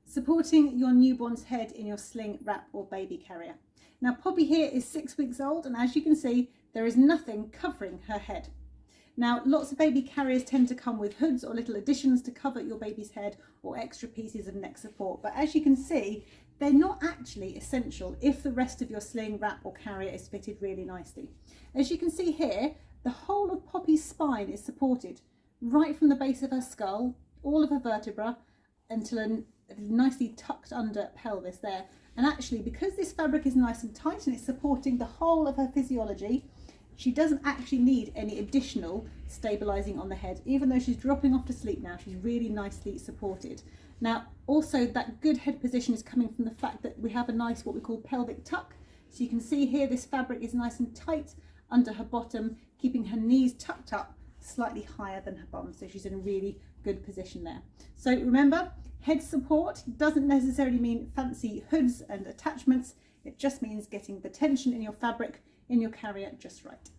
supporting your newborn's head in your sling, wrap or baby carrier. Now Poppy here is 6 weeks old, and as you can see, there is nothing covering her head. Now, lots of baby carriers tend to come with hoods or little additions to cover your baby's head or extra pieces of neck support. But as you can see, they're not actually essential if the rest of your sling, wrap or carrier is fitted really nicely. As you can see here, the whole of Poppy's spine is supported right from the base of her skull, all of her vertebra, until a nicely tucked under pelvis there. And actually, because this fabric is nice and tight and it's supporting the whole of her physiology, she doesn't actually need any additional stabilising on the head. Even though she's dropping off to sleep now, she's really nicely supported. Now, also that good head position is coming from the fact that we have a nice, what we call pelvic tuck. So you can see here, this fabric is nice and tight under her bottom, keeping her knees tucked up slightly higher than her bum. So she's in a really good position there. So remember, head support doesn't necessarily mean fancy hoods and attachments. It just means getting the tension in your fabric in your carrier just right.